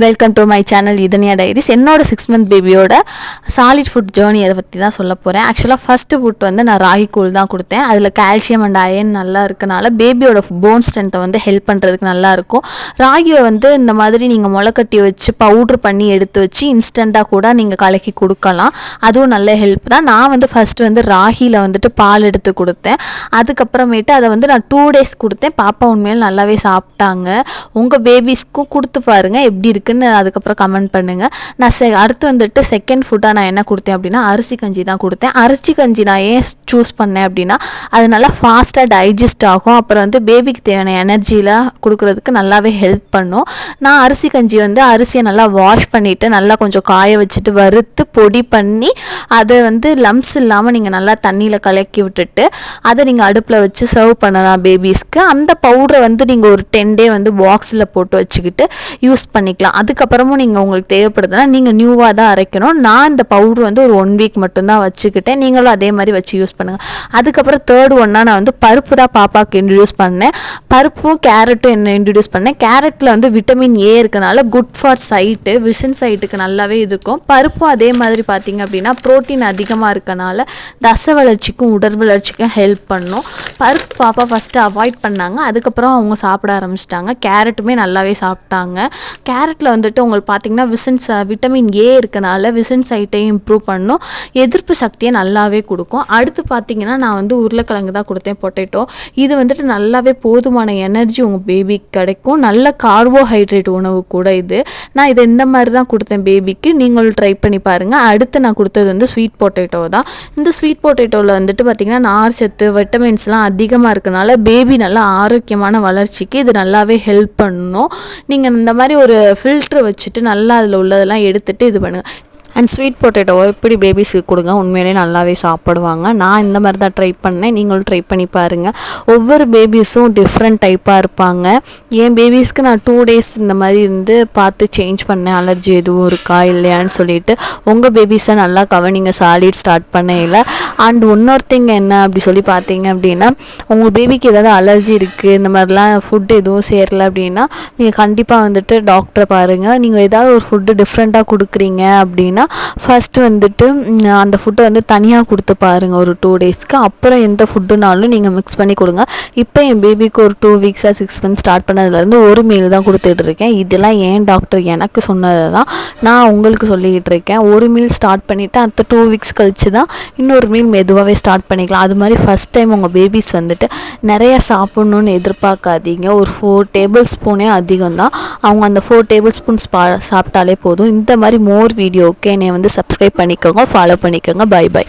Welcome to my channel இதனியா diaries. என்னோட 6 month பேபியோட சாலிட் ஃபுட் ஜேர்னி அதை பற்றி தான் சொல்ல போகிறேன். ஆக்சுவலாக ஃபஸ்ட்டு ஃபுட் வந்து நான் ராகி கூழ் தான் கொடுத்தேன். அதில் கால்சியம் அண்ட் அயன் நல்லா இருக்கனால பேபியோட போன் ஸ்ட்ரென்த்தை வந்து ஹெல்ப் பண்ணுறதுக்கு நல்லாயிருக்கும். ராகியை வந்து இந்த மாதிரி நீங்கள் முளைக்கட்டி வச்சு பவுட்ரு பண்ணி எடுத்து வச்சு இன்ஸ்டண்ட்டாக கூட நீங்கள் கலக்கி கொடுக்கலாம். அதுவும் நல்ல ஹெல்ப் தான். நான் வந்து ஃபஸ்ட்டு வந்து ராகியில் வந்துட்டு பால் எடுத்து கொடுத்தேன். அதுக்கப்புறமேட்டு அதை வந்து நான் 2 days கொடுத்தேன். பாப்பா உண்மையில் நல்லாவே சாப்பிட்டாங்க. உங்கள் பேபிஸ்க்கும் கொடுத்து பாருங்கள் எப்படி இருக்குன்னு அதுக்கப்புறம் கமெண்ட் பண்ணுங்கள். நான் அடுத்து வந்துட்டு செகண்ட் ஃபுட்டாக நான் என்ன கொடுத்தேன் அப்படின்னா அரிசி கஞ்சி தான் கொடுத்தேன். அரிசி கஞ்சி நான் ஏன் சூஸ் பண்ணேன் அப்படின்னா அது நல்லா ஃபாஸ்ட்டாக டைஜஸ்ட் ஆகும். அப்புறம் வந்து பேபிக்கு தேவையான எனர்ஜியில் கொடுக்குறதுக்கு நல்லாவே ஹெல்ப் பண்ணும். நான் அரிசி கஞ்சி வந்து அரிசியை நல்லா வாஷ் பண்ணிவிட்டு நல்லா கொஞ்சம் காய வச்சுட்டு வறுத்து பொடி பண்ணி அதை வந்து லம்ஸ் இல்லாமல் நீங்கள் நல்லா தண்ணியில் கலக்கி விட்டுட்டு அதை நீங்கள் அடுப்பில் வச்சு சர்வ் பண்ணலாம் பேபிஸ்க்கு. அந்த பவுடரை வந்து நீங்கள் ஒரு 10 day வந்து பாக்ஸில் போட்டு வச்சுக்கிட்டு யூஸ் பண்ணிக்கலாம். அதுக்கப்புறமும் நீங்கள் உங்களுக்கு தேவைப்படுதுன்னா நீங்கள் நியூவாக தான் அரைக்கணும். நான் இந்த பவுடர் வந்து ஒரு 1 week மட்டும்தான் வச்சுக்கிட்டேன். நீங்களும் அதே மாதிரி வச்சு யூஸ் பண்ணுங்கள். அதுக்கப்புறம் தேர்ட் ஒன்னாக நான் வந்து பருப்பு தான் பாப்பாவுக்கு இன்ட்ரடியூஸ் பண்ணேன். பருப்பும் கேரட்டும் என்ன இன்ட்ரடியூஸ் பண்ணேன். கேரட்டில் வந்து விட்டமின் ஏ இருக்கனால குட் ஃபார் சைட்டு, விஷன் சைட்டுக்கு நல்லாவே இருக்கும். பருப்பும் அதே மாதிரி பார்த்திங்க அப்படின்னா ப்ரோட்டீன் அதிகமாக இருக்கனால தசை வளர்ச்சிக்கும் உடல் வளர்ச்சிக்கும் ஹெல்ப் பண்ணும். பருப்பு பாப்பா ஃபஸ்ட்டு அவாய்ட் பண்ணாங்க. அதுக்கப்புறம் அவங்க சாப்பிட ஆரம்பிச்சிட்டாங்க. கேரட்டுமே நல்லாவே சாப்பிட்டாங்க. கேரட்டில் வந்துட்டு உங்களுக்கு பார்த்திங்கன்னா விட்டமின் ஏ இருக்கனால விஷன் சைட்டையும் இம்ப்ரூவ் பண்ணும், எதிர்ப்பு சக்தியை நல்லாவே கொடுக்கும். அடுத்து பார்த்திங்கன்னா நான் வந்து உருளைக்கிழங்கு தான் கொடுத்தேன், பொட்டேட்டோ. இது வந்துட்டு நல்லாவே போதுமான எனர்ஜி உங்கள் பேபிக்கு கிடைக்கும். நல்ல கார்போஹைட்ரேட் உணவு கூட இது. நான் இதை இந்த மாதிரி தான் கொடுத்தேன் பேபிக்கு. நீங்களும் ட்ரை பண்ணி பாருங்கள். அடுத்து நான் கொடுத்தது வந்து ஸ்வீட் பொட்டேட்டோ தான். இந்த ஸ்வீட் பொட்டேட்டோவில் வந்துட்டு பார்த்திங்கன்னா நார் சத்து விட்டமின்ஸ்லாம் அதிகமாக இருக்கனால பேபி நல்லா ஆரோக்கியமான வளர்ச்சிக்கு இது நல்லாவே ஹெல்ப் பண்ணணும். நீங்கள் இந்த மாதிரி ஒரு ஃபில்ட்ரு வச்சுட்டு நல்லா அதில் உள்ளதெல்லாம் எடுத்துகிட்டு இது பண்ணுங்கள். அண்ட் ஸ்வீட் பொட்டேட்டோவை எப்படி பேபிஸுக்கு கொடுங்க, உண்மையிலே நல்லாவே சாப்பிடுவாங்க. நான் இந்த மாதிரி தான் ட்ரை பண்ணேன். நீங்களும் ட்ரை பண்ணி பாருங்கள். ஒவ்வொரு பேபிஸும் டிஃப்ரெண்ட் டைப்பாக இருப்பாங்க. என் பேபிஸ்க்கு நான் 2 days இந்த மாதிரி இருந்து பார்த்து சேஞ்ச் பண்ணேன், அலர்ஜி எதுவும் இருக்கா இல்லையான்னு சொல்லிட்டு. உங்கள் பேபிஸை நல்லா கவனிங்க சாலிட் ஸ்டார்ட் பண்ணையில். அண்ட் இன்னொரு திங் என்ன அப்படி சொல்லி பார்த்தீங்க அப்படின்னா உங்கள் பேபிக்கு ஏதாவது அலர்ஜி இருக்குது, இந்த மாதிரிலாம் ஃபுட்டு எதுவும் சேரலை அப்படின்னா நீங்கள் கண்டிப்பாக வந்துட்டு டாக்டரை பாருங்கள். நீங்கள் ஏதாவது ஒரு ஃபுட்டு டிஃப்ரெண்ட்டாக கொடுக்குறீங்க அப்படின்னா ஃபஸ்ட்டு வந்துட்டு அந்த ஃபுட்டை வந்து தனியாக கொடுத்து பாருங்கள் ஒரு 2 daysக்கு. அப்புறம் எந்த ஃபுட்டுனாலும் நீங்கள் மிக்ஸ் பண்ணி கொடுங்க. இப்போ என் பேபிக்கு ஒரு 2 weeks 6 months ஸ்டார்ட் பண்ணதுலேருந்து ஒரு மீல் தான் கொடுத்துட்டு இருக்கேன். இதெல்லாம் ஏன் டாக்டர் எனக்கு சொன்னது தான் நான் உங்களுக்கு சொல்லிக்கிட்டு இருக்கேன். ஒரு மீல் ஸ்டார்ட் பண்ணிவிட்டு அடுத்த 2 weeks கழித்து தான் இன்னொரு மீல் மெதுவாகவே ஸ்டார்ட் பண்ணிக்கலாம். அது மாதிரி ஃபஸ்ட் டைம் உங்கள் பேபிஸ் வந்துட்டு நிறையா சாப்பிட்ணுன்னு எதிர்பார்க்காதீங்க. ஒரு 4 tablespoon அதிகம் தான். அவங்க அந்த 4 tablespoon சாப்பிட்டாலே போதும். இந்த மாதிரி மோர் வீடியோக்கு என்னை வந்து சப்ஸ்கிரைப் பண்ணிக்கோங்க, ஃபாலோ பண்ணிக்கோங்க. Bye by.